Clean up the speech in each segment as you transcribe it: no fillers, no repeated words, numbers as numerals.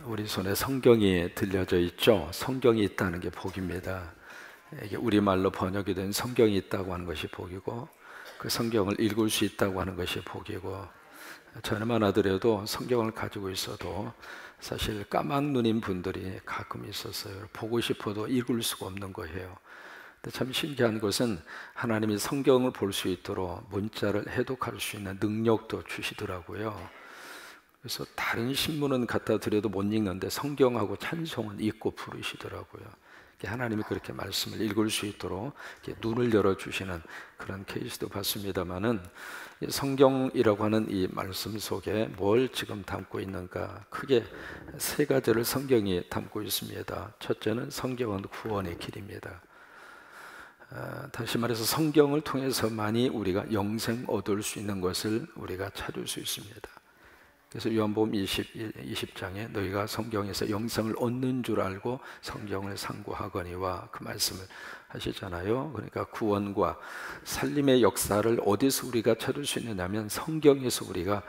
우리 손에 성경이 들려져 있죠. 성경이 있다는 게 복입니다. 이게 우리말로 번역이 된 성경이 있다고 하는 것이 복이고, 그 성경을 읽을 수 있다고 하는 것이 복이고, 저녁만 하더라도 성경을 가지고 있어도 사실 까막눈인 분들이 가끔 있었어요. 보고 싶어도 읽을 수가 없는 거예요. 근데 참 신기한 것은 하나님이 성경을 볼 수 있도록 문자를 해독할 수 있는 능력도 주시더라고요. 그래서 다른 신문은 갖다 드려도 못 읽는데 성경하고 찬송은 읽고 부르시더라고요. 하나님이 그렇게 말씀을 읽을 수 있도록 눈을 열어주시는 그런 케이스도 봤습니다만은, 성경이라고 하는 이 말씀 속에 뭘 지금 담고 있는가, 크게 세 가지를 성경이 담고 있습니다. 첫째는 성경은 구원의 길입니다. 다시 말해서 성경을 통해서만이 우리가 영생 얻을 수 있는 것을 우리가 찾을 수 있습니다. 그래서 요한복음 20장에 너희가 성경에서 영생을 얻는 줄 알고 성경을 상고하거니와 그 말씀을 하시잖아요. 그러니까 구원과 살림의 역사를 어디서 우리가 찾을 수 있느냐면 성경에서 우리가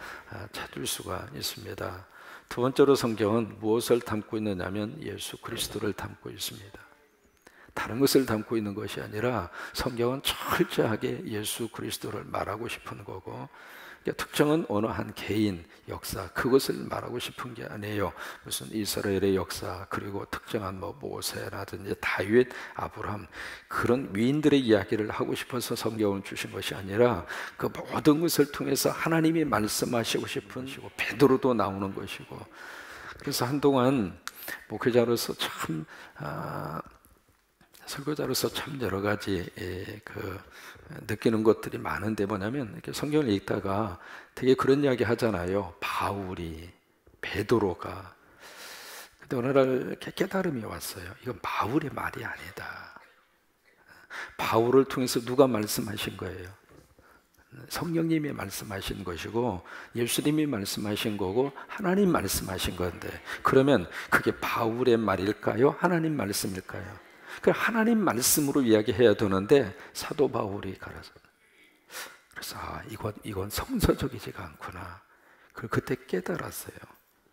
찾을 수가 있습니다. 두 번째로 성경은 무엇을 담고 있느냐면 예수 그리스도를 담고 있습니다. 다른 것을 담고 있는 것이 아니라 성경은 철저하게 예수 그리스도를 말하고 싶은 거고, 특정한 어느 한 개인 역사, 그것을 말하고 싶은 게 아니에요. 무슨 이스라엘의 역사, 그리고 특정한 모세라든지 다윗, 아브라함, 그런 위인들의 이야기를 하고 싶어서 성경을 주신 것이 아니라 그 모든 것을 통해서 하나님이 말씀하시고 싶은 것이고, 베드로도 나오는 것이고. 그래서 한동안 목회자로서 참 설교자로서 참 여러 가지 느끼는 것들이 많은데, 뭐냐면 이렇게 성경을 읽다가 되게 그런 이야기 하잖아요. 바울이, 베드로가. 근데 어느 날 이렇게 깨달음이 왔어요. 이건 바울의 말이 아니다. 바울을 통해서 누가 말씀하신 거예요? 성령님이 말씀하신 것이고, 예수님이 말씀하신 거고, 하나님 말씀하신 건데, 그러면 그게 바울의 말일까요? 하나님 말씀일까요? 그 하나님 말씀으로 이야기해야 되는데 사도 바울이 가라서, 그래서 이건 성서적이지가 않구나. 그때 깨달았어요.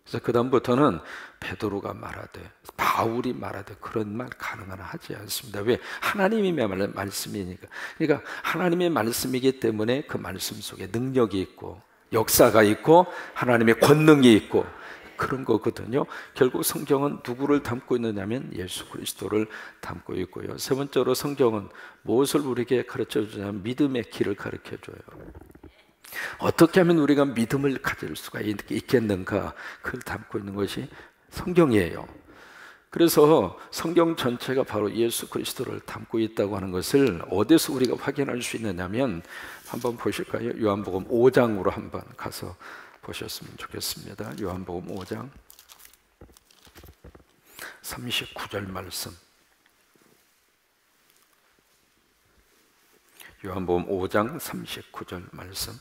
그래서 그 다음부터는 베드로가 말하되, 바울이 말하되 그런 말 가능하나 하지 않습니다. 왜? 하나님의 말씀이니까. 그러니까 하나님의 말씀이기 때문에 그 말씀 속에 능력이 있고 역사가 있고 하나님의 권능이 있고 그런 거거든요. 결국 성경은 누구를 담고 있느냐면 예수 그리스도를 담고 있고요. 세 번째로 성경은 무엇을 우리에게 가르쳐 주냐면 믿음의 길을 가르쳐 줘요. 어떻게 하면 우리가 믿음을 가질 수가 있겠는가, 그걸 담고 있는 것이 성경이에요. 그래서 성경 전체가 바로 예수 그리스도를 담고 있다고 하는 것을 어디서 우리가 확인할 수 있느냐면, 한번 보실까요? 요한복음 5장으로 한번 가서 보셨으면 좋겠습니다. 요한복음 5장 39절 말씀. 요한복음 5장 39절 말씀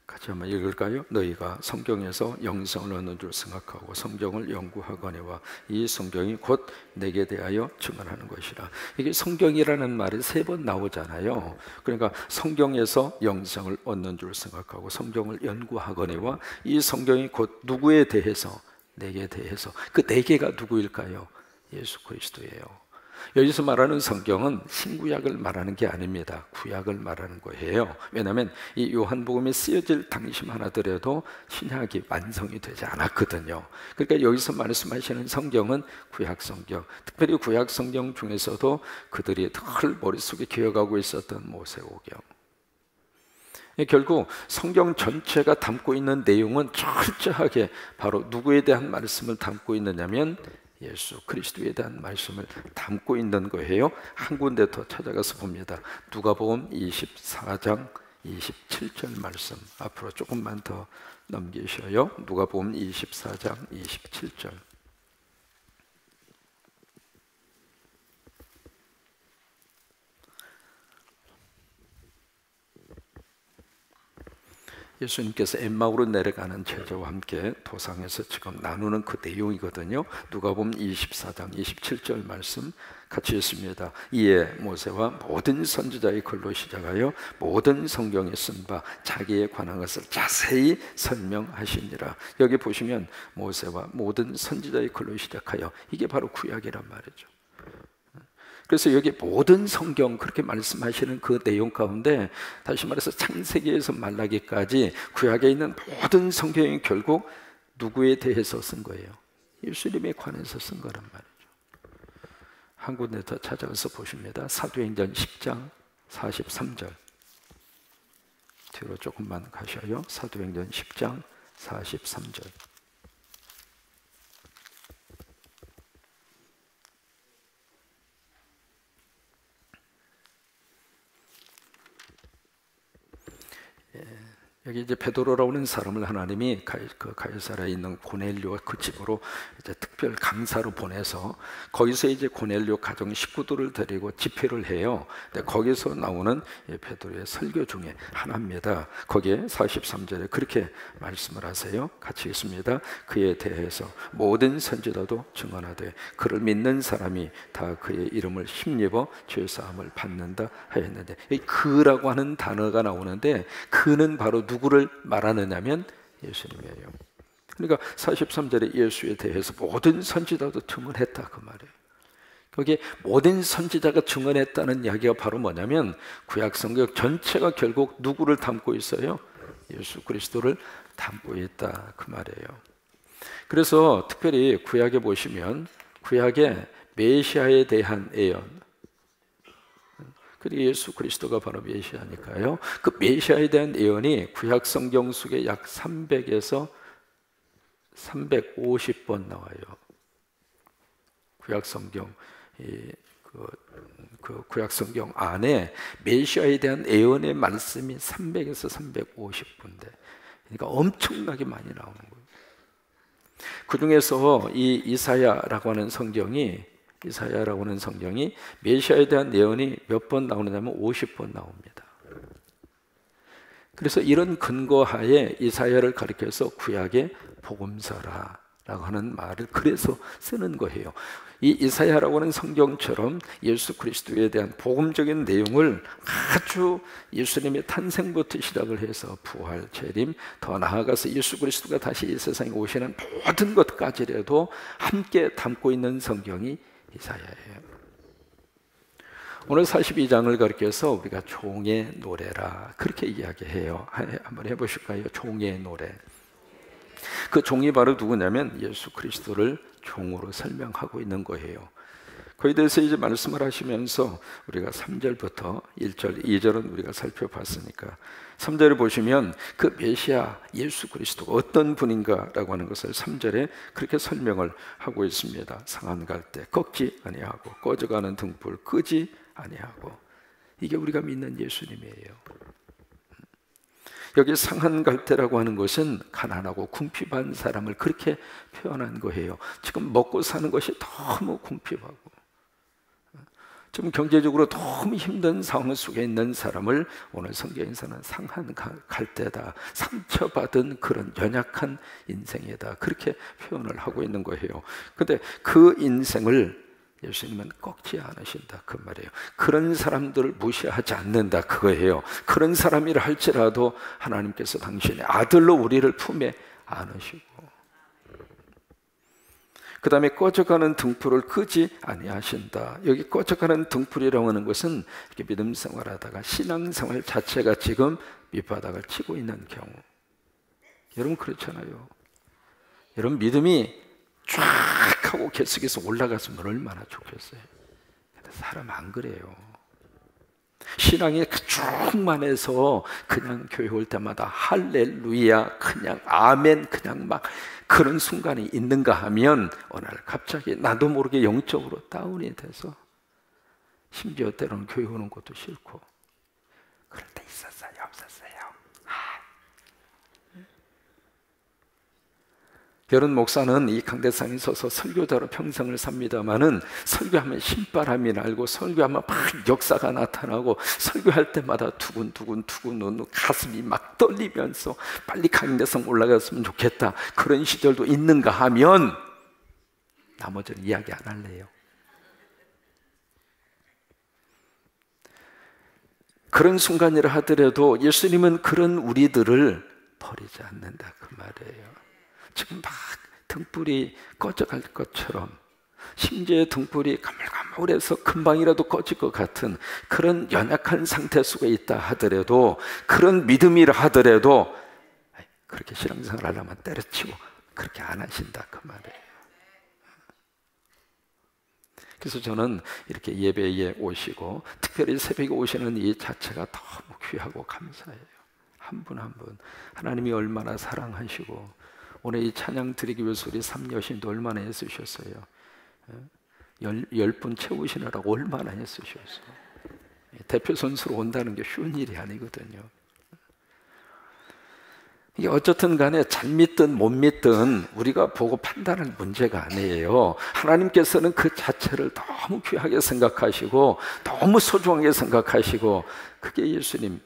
같이 한번 읽을까요? 너희가 성경에서 영생을 얻는 줄 생각하고 성경을 연구하거니와 이 성경이 곧 내게 대하여 증언하는 것이라. 이게 성경이라는 말이 3번 나오잖아요. 그러니까 성경에서 영생을 얻는 줄 생각하고 성경을 연구하거니와 이 성경이 곧 누구에 대해서? 내게 대해서. 그 내게가 누구일까요? 예수 그리스도예요. 여기서 말하는 성경은 신구약을 말하는 게 아닙니다. 구약을 말하는 거예요. 왜냐하면 이 요한복음이 쓰여질 당시만 하더라도 신약이 완성이 되지 않았거든요. 그러니까 여기서 말씀하시는 성경은 구약 성경, 특별히 구약 성경 중에서도 그들이 늘 머릿속에 기억하고 있었던 모세오경. 결국 성경 전체가 담고 있는 내용은 철저하게 바로 누구에 대한 말씀을 담고 있느냐면 예수 그리스도에 대한 말씀을 담고 있는 거예요. 한 군데 더 찾아가서 봅니다. 누가복음 24장 27절 말씀, 앞으로 조금만 더 넘기셔요. 누가복음 24장 27절. 예수님께서 엠마오로 내려가는 제자와 함께 도상에서 지금 나누는 그 내용이거든요. 누가복음 24장 27절 말씀 같이 읽습니다. 이에 모세와 모든 선지자의 글로 시작하여 모든 성경에 쓴 바 자기에 관한 것을 자세히 설명하시니라. 여기 보시면 모세와 모든 선지자의 글로 시작하여, 이게 바로 구약이란 말이죠. 그래서 여기 모든 성경 그렇게 말씀하시는 그 내용 가운데, 다시 말해서 창세기에서 말라기까지 구약에 있는 모든 성경이 결국 누구에 대해서 쓴 거예요? 예수님에 관해서 쓴 거란 말이죠. 한 군데 더 찾아가서 보십니다. 사도행전 10장 43절. 뒤로 조금만 가셔요. 사도행전 10장 43절. 여기 이제 베드로라고 하는 사람을 하나님이 가이사랴에 있는 고넬료와 그 집으로 이제 특별 강사로 보내서 거기서 이제 고넬료 가정 식구들을 데리고 집회를 해요. 근데 거기서 나오는 베드로의 설교 중에 하나입니다. 거기에 43절에 그렇게 말씀을 하세요. 같이 읽습니다. 그에 대해서 모든 선지자도 증언하되 그를 믿는 사람이 다 그의 이름을 힘입어 죄 사함을 받는다 하였는데, 이 그라고 하는 단어가 나오는데 그는 바로 누구를 말하느냐면 예수님이에요. 그러니까 43절에 예수에 대해서 모든 선지자도 증언했다 그 말이에요. 거기에 모든 선지자가 증언했다는 이야기가 바로 뭐냐면 구약 성경 전체가 결국 누구를 담고 있어요? 예수 그리스도를 담고 있다 그 말이에요. 그래서 특별히 구약에 보시면 구약에 메시아에 대한 예언, 그리고 예수 그리스도가 바로 메시아니까요. 그 메시아에 대한 예언이 구약 성경 속에 약 300에서 350번 나와요. 구약 성경 그 구약 성경 안에 메시아에 대한 예언의 말씀이 300에서 350군데, 그러니까 엄청나게 많이 나오는 거예요. 그 중에서 이 이사야라고 하는 성경이 메시아에 대한 예언이 몇 번 나오느냐면 50번 나옵니다. 그래서 이런 근거하에 이사야를 가리켜서 구약의 복음서라라고 하는 말을 그래서 쓰는 거예요. 이 이사야라고 하는 성경처럼 예수 그리스도에 대한 복음적인 내용을 아주 예수님의 탄생부터 시작을 해서 부활, 재림, 더 나아가서 예수 그리스도가 다시 이 세상에 오시는 모든 것까지라도 함께 담고 있는 성경이 이사야예요. 오늘 42장을 가리켜서 우리가 종의 노래라 그렇게 이야기해요. 한번 해보실까요? 종의 노래. 그 종이 바로 누구냐면 예수 그리스도를 종으로 설명하고 있는 거예요. 그에 대해서 이제 말씀을 하시면서 우리가 3절부터 1절, 2절은 우리가 살펴봤으니까 3절을 보시면 그 메시아 예수 그리스도가 어떤 분인가라고 하는 것을 3절에 그렇게 설명을 하고 있습니다. 상한 갈대 꺾지 아니하고 꺼져가는 등불 끄지 아니하고, 이게 우리가 믿는 예수님이에요. 여기 상한 갈대라고 하는 것은 가난하고 궁핍한 사람을 그렇게 표현한 거예요. 지금 먹고 사는 것이 너무 궁핍하고 지금 경제적으로 너무 힘든 상황 속에 있는 사람을 오늘 성경에서는 상한 갈대다, 상처받은 그런 연약한 인생이다 그렇게 표현을 하고 있는 거예요. 근데 그 인생을 예수님은 꺾지 않으신다 그 말이에요. 그런 사람들을 무시하지 않는다 그거예요. 그런 사람이라 할지라도 하나님께서 당신의 아들로 우리를 품에 안으시고, 그 다음에 꺼져가는 등불을 끄지 아니하신다. 여기 꺼져가는 등불이라고 하는 것은 이렇게 믿음 생활하다가 신앙생활 자체가 지금 밑바닥을 치고 있는 경우, 여러분 그렇잖아요. 여러분 믿음이 쫙 하고 계속해서 올라갔으면 얼마나 좋겠어요. 근데 사람 안 그래요. 신앙이 쭉만해서 그냥 교회 올 때마다 할렐루야 그냥 아멘 그냥 막 그런 순간이 있는가 하면 어느 날 갑자기 나도 모르게 영적으로 다운이 돼서 심지어 때로는 교회 오는 것도 싫고 그럴 때 있었어요 없었어요? 여론 목사는 이 강대상에 서서 설교자로 평생을 삽니다마는 설교하면 신바람이 날고 설교하면 막 역사가 나타나고 설교할 때마다 두근두근 가슴이 막 떨리면서 빨리 강대상 올라갔으면 좋겠다, 그런 시절도 있는가 하면 나머지는 이야기 안 할래요. 그런 순간이라 하더라도 예수님은 그런 우리들을 버리지 않는다 그 말이에요. 지금 막 등불이 꺼져갈 것처럼, 심지어 등불이 가물가물해서 금방이라도 꺼질 것 같은 그런 연약한 상태 속에 있다 하더라도, 그런 믿음이라 하더라도 그렇게 신앙생활 하려면 때려치고 그렇게 안 하신다 그 말이에요. 그래서 저는 이렇게 예배에 오시고 특별히 새벽에 오시는 이 자체가 너무 귀하고 감사해요. 한 분 한 분 하나님이 얼마나 사랑하시고, 오늘 이 찬양 드리기 위해서 우리 삼여신도 얼마나 애쓰셨어요. 10분 채우시느라고 얼마나 애쓰셨어요. 대표 선수로 온다는 게 쉬운 일이 아니거든요. 이게 어쨌든 간에 잘 믿든 못 믿든 우리가 보고 판단할 문제가 아니에요. 하나님께서는 그 자체를 너무 귀하게 생각하시고 너무 소중하게 생각하시고, 그게 예수님,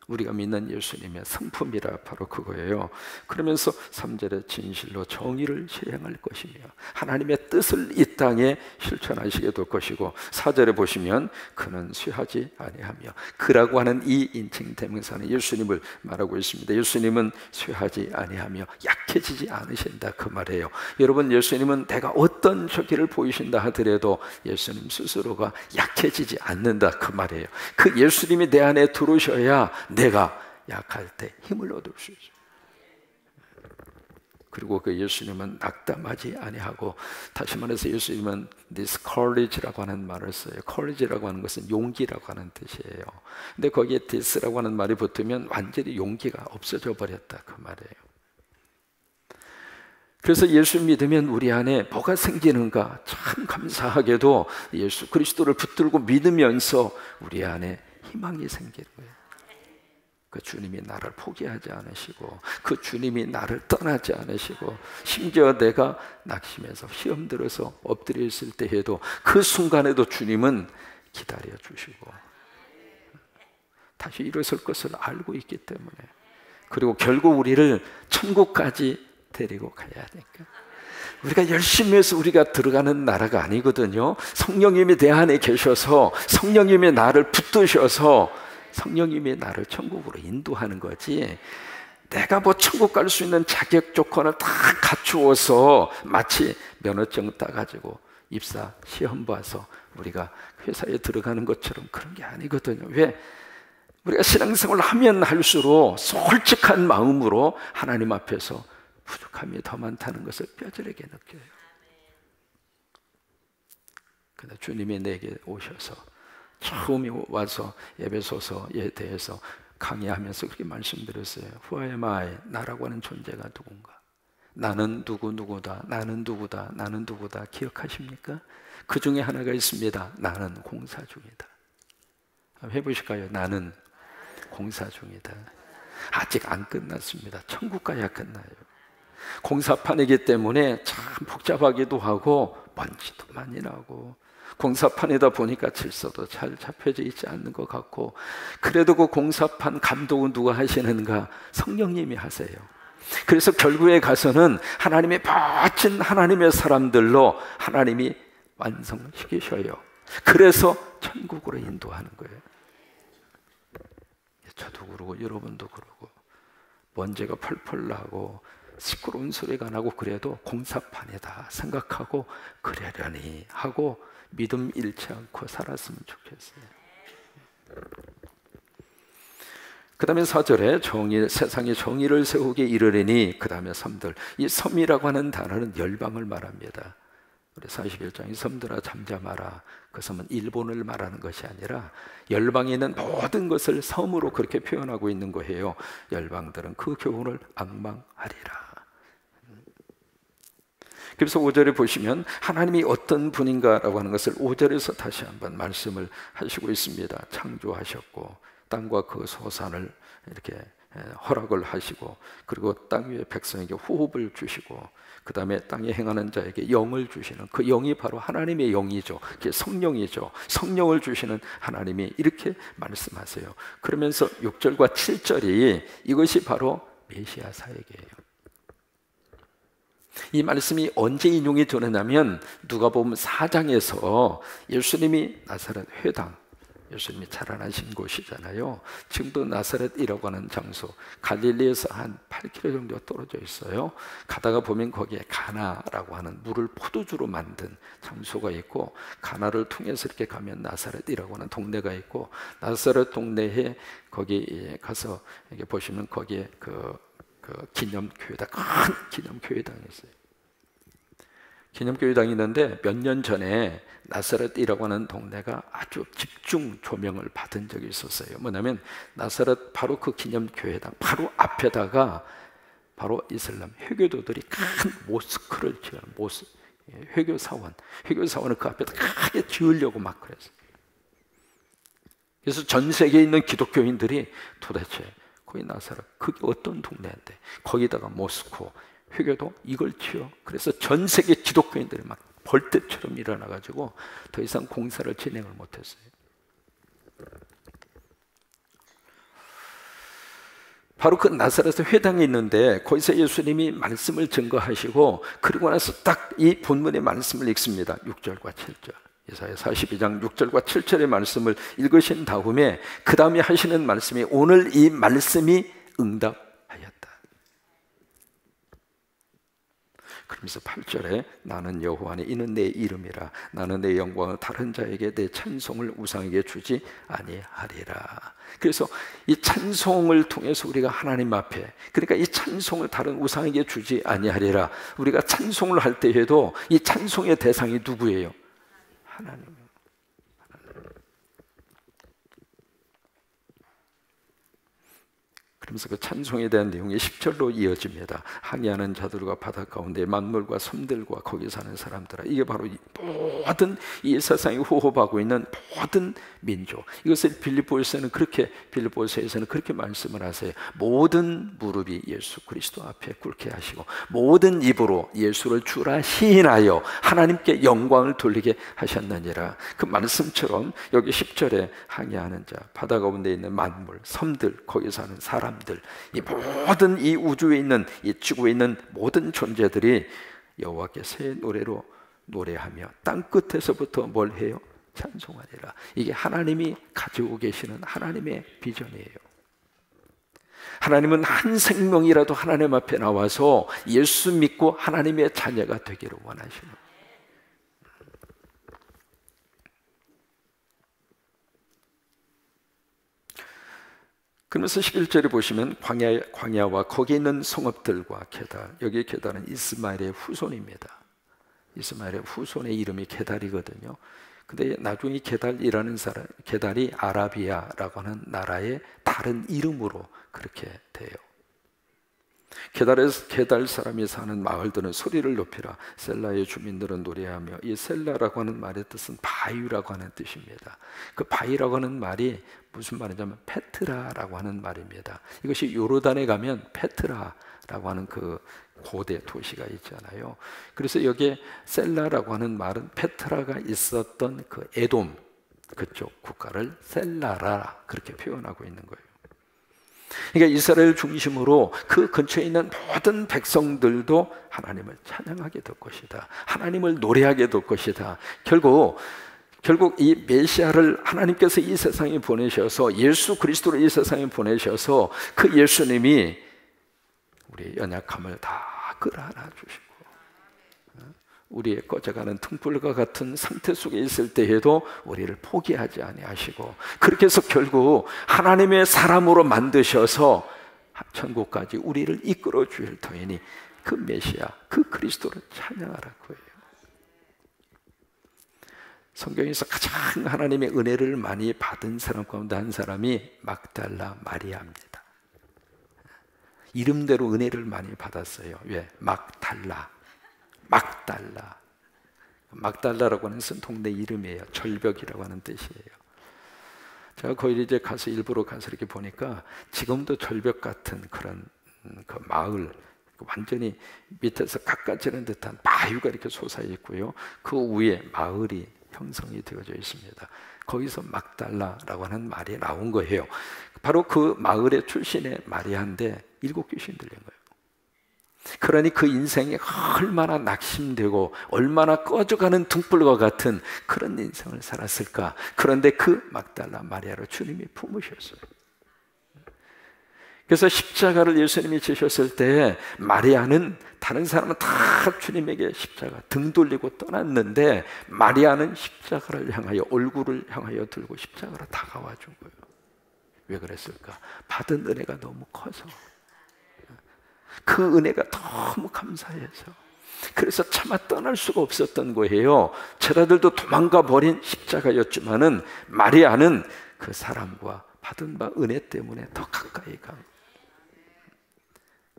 우리가 믿는 예수님의 성품이라 바로 그거예요. 그러면서 3절에 진실로 정의를 실행할 것이며 하나님의 뜻을 이 땅에 실천하시게 될 것이고, 4절에 보시면 그는 쇠하지 아니하며, 그라고 하는 이 인칭 대명사는 예수님을 말하고 있습니다. 예수님은 쇠하지 아니하며 약해지지 않으신다 그 말이에요. 여러분, 예수님은 내가 어떤 저기를 보이신다 하더라도 예수님 스스로가 약해지지 않는다 그 말이에요. 그 예수님이 내 안에 들어오셔야 내가 약할 때 힘을 얻을 수 있어요. 그리고 그 예수님은 낙담하지 아니하고, 다시 말해서 예수님은 this courage라고 하는 말을 써요. courage라고 하는 것은 용기라고 하는 뜻이에요. 근데 거기에 this라고 하는 말이 붙으면 완전히 용기가 없어져 버렸다 그 말이에요. 그래서 예수 믿으면 우리 안에 뭐가 생기는가, 참 감사하게도 예수 그리스도를 붙들고 믿으면서 우리 안에 희망이 생기는 거예요. 그 주님이 나를 포기하지 않으시고, 그 주님이 나를 떠나지 않으시고, 심지어 내가 낙심해서 시험 들어서 엎드려 있을 때에도 그 순간에도 주님은 기다려 주시고 다시 일어설 것을 알고 있기 때문에, 그리고 결국 우리를 천국까지 데리고 가야 하니까, 우리가 열심히 해서 우리가 들어가는 나라가 아니거든요. 성령님이 내 안에 계셔서 성령님이 나를 붙드셔서 성령님이 나를 천국으로 인도하는 거지, 내가 뭐 천국 갈 수 있는 자격 조건을 다 갖추어서 마치 면허증 따가지고 입사 시험 봐서 우리가 회사에 들어가는 것처럼 그런 게 아니거든요. 왜? 우리가 신앙생활을 하면 할수록 솔직한 마음으로 하나님 앞에서 부족함이 더 많다는 것을 뼈저리게 느껴요. 근데 주님이 내게 오셔서 처음에 와서 에베소서에 대해서 강의하면서 그렇게 말씀드렸어요. Who am I? 나라고 하는 존재가 누군가? 나는 누구다, 나는 누구다, 나는 누구다. 기억하십니까? 그 중에 하나가 있습니다. 나는 공사 중이다. 한번 해보실까요? 나는 공사 중이다. 아직 안 끝났습니다. 천국 가야 끝나요. 공사판이기 때문에 참 복잡하기도 하고 먼지도 많이 나고, 공사판이다 보니까 질서도 잘 잡혀져 있지 않는 것 같고, 그래도 그 공사판 감독은 누가 하시는가? 성령님이 하세요. 그래서 결국에 가서는 하나님의 멋진 하나님의 사람들로 하나님이 완성시키셔요. 그래서 천국으로 인도하는 거예요. 저도 그러고 여러분도 그러고, 먼지가 펄펄 나고 시끄러운 소리가 나고 그래도 공사판이다 생각하고 그러려니 하고 믿음 잃지 않고 살았으면 좋겠어요. 그 다음에 4절에 정의, 세상에 정의를 세우게 이르리니, 그 다음에 섬들, 이 섬이라고 하는 단어는 열방을 말합니다. 우리 41장에 섬들아 잠잠하라, 그 섬은 일본을 말하는 것이 아니라 열방에 있는 모든 것을 섬으로 그렇게 표현하고 있는 거예요. 열방들은 그 교훈을 앙망하리라. 그래서 5절에 보시면 하나님이 어떤 분인가라고 하는 것을 5절에서 다시 한번 말씀을 하시고 있습니다. 창조하셨고 땅과 그 소산을 이렇게 허락을 하시고, 그리고 땅 위의 백성에게 호흡을 주시고, 그 다음에 땅에 행하는 자에게 영을 주시는 그 영이 바로 하나님의 영이죠. 그게 성령이죠. 성령을 주시는 하나님이 이렇게 말씀하세요. 그러면서 6절과 7절이 이것이 바로 메시아 사역이에요. 이 말씀이 언제 인용이 되느냐면 누가복음 4장에서 예수님이 나사렛 회당, 예수님이 자라나신 곳이잖아요. 지금도 나사렛이라고 하는 장소, 갈릴리에서 한 8km 정도 떨어져 있어요. 가다가 보면 거기에 가나라고 하는 물을 포도주로 만든 장소가 있고, 가나를 통해서 이렇게 가면 나사렛이라고 하는 동네가 있고, 나사렛 동네에 거기 가서 이렇게 보시면 거기에 그 기념교회당, 큰 기념교회당이 있어요. 기념교회당이 있는데 몇 년 전에 나사렛이라고 하는 동네가 아주 집중 조명을 받은 적이 있었어요. 뭐냐면 나사렛 바로 그 기념교회당 바로 앞에다가 바로 이슬람 회교도들이 큰 모스크를 지어요. 회교사원을 그 앞에다 크게 지으려고 막 그랬어요. 그래서 전 세계에 있는 기독교인들이 도대체 거기 나사렛 그게 어떤 동네인데 거기다가 모스크 회교도 이걸 지어. 그래서 전 세계 기독교인들이 막 벌떼처럼 일어나가지고 더 이상 공사를 진행을 못했어요. 바로 그 나사렛 회당이 있는데 거기서 예수님이 말씀을 증거하시고, 그리고 나서 딱 이 본문의 말씀을 읽습니다. 6절과 7절. 이사야 42장 6절과 7절의 말씀을 읽으신 다음에 그 다음에 하시는 말씀이 오늘 이 말씀이 응답하였다. 그러면서 8절에 나는 여호와니 이는 내 이름이라. 나는 내 영광을 다른 자에게 내 찬송을 우상에게 주지 아니하리라. 그래서 이 찬송을 통해서 우리가 하나님 앞에, 그러니까 이 찬송을 다른 우상에게 주지 아니하리라. 우리가 찬송을 할 때에도 이 찬송의 대상이 누구예요? 하나님. 그러면서 그 찬송에 대한 내용이 10절로 이어집니다. 항해하는 자들과 바다 가운데 만물과 섬들과 거기 사는 사람들아, 이게 바로 모든 이 세상이 호흡하고 있는 모든 민족, 이것을 빌립보서에서는 그렇게 말씀을 하세요. 모든 무릎이 예수 그리스도 앞에 꿇게 하시고 모든 입으로 예수를 주라 시인하여 하나님께 영광을 돌리게 하셨느니라. 그 말씀처럼 여기 10절에 항해하는 자, 바다 가운데 있는 만물, 섬들, 거기 사는 사람, 이 모든 이 우주에 있는, 이 지구에 있는 모든 존재들이 여호와께 새 노래로 노래하며 땅 끝에서부터 뭘 해요? 찬송하리라. 이게 하나님이 가지고 계시는 하나님의 비전이에요. 하나님은 한 생명이라도 하나님 앞에 나와서 예수 믿고 하나님의 자녀가 되기를 원하시는 거예요. 그러면서 11절에 보시면 광야와 거기 있는 성읍들과 게달, 여기 게달은 이스마엘의 후손입니다. 이스마엘의 후손의 이름이 게달이거든요. 근데 나중에 게달이라는 사람, 게달이 아라비아라고 하는 나라의 다른 이름으로 그렇게 돼요. 게달 사람이 사는 마을들은 소리를 높이라. 셀라의 주민들은 노래하며, 이 셀라라고 하는 말의 뜻은 바위라고 하는 뜻입니다. 그 바위라고 하는 말이 무슨 말이냐면 페트라라고 하는 말입니다. 이것이 요르단에 가면 페트라라고 하는 그 고대 도시가 있잖아요. 그래서 여기에 셀라라고 하는 말은 페트라가 있었던 그 에돔 그쪽 국가를 셀라라 그렇게 표현하고 있는 거예요. 그러니까 이스라엘 중심으로 그 근처에 있는 모든 백성들도 하나님을 찬양하게 될 것이다. 하나님을 노래하게 될 것이다. 결국 이 메시아를 하나님께서 이 세상에 보내셔서, 예수 그리스도를 이 세상에 보내셔서 그 예수님이 우리의 연약함을 다 끌어안아 주시고, 우리의 꺼져가는 등불과 같은 상태 속에 있을 때에도 우리를 포기하지 아니하시고, 그렇게 해서 결국 하나님의 사람으로 만드셔서 천국까지 우리를 이끌어 주실 터이니 그 메시아, 그 그리스도를 찬양하라고 해요. 성경에서 가장 하나님의 은혜를 많이 받은 사람 가운데 한 사람이 막달라 마리아입니다. 이름대로 은혜를 많이 받았어요. 왜? 막달라라고 하는 것은 동네 이름이에요. 절벽이라고 하는 뜻이에요. 제가 거기 이제 가서 일부러 가서 이렇게 보니까 지금도 절벽 같은 그런 그 마을, 완전히 밑에서 깎아지는 듯한 바위가 이렇게 솟아 있고요. 그 위에 마을이 형성이 되어져 있습니다. 거기서 막달라라고 하는 말이 나온 거예요. 바로 그 마을의 출신의 마리아인데 7귀신 들린 거예요. 그러니 그 인생이 얼마나 낙심되고 얼마나 꺼져가는 등불과 같은 그런 인생을 살았을까. 그런데 그 막달라 마리아를 주님이 품으셨어요. 그래서 십자가를 예수님이 지셨을 때 마리아는, 다른 사람은 다 주님에게 십자가 등 돌리고 떠났는데 마리아는 십자가를 향하여, 얼굴을 향하여 들고 십자가로 다가와 준 거예요. 왜 그랬을까? 받은 은혜가 너무 커서, 그 은혜가 너무 감사해서, 그래서 차마 떠날 수가 없었던 거예요. 제자들도 도망가 버린 십자가였지만은 마리아는 그 사랑과 받은 바 은혜 때문에 더 가까이 간 거예요.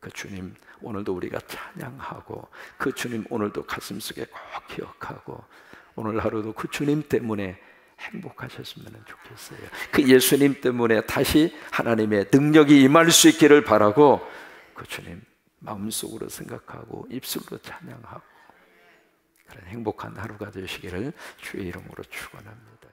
그 주님 오늘도 우리가 찬양하고, 그 주님 오늘도 가슴속에 꼭 기억하고, 오늘 하루도 그 주님 때문에 행복하셨으면 좋겠어요. 그 예수님 때문에 다시 하나님의 능력이 임할 수 있기를 바라고, 그 주님 마음속으로 생각하고 입술로 찬양하고, 그런 행복한 하루가 되시기를 주의 이름으로 축원합니다.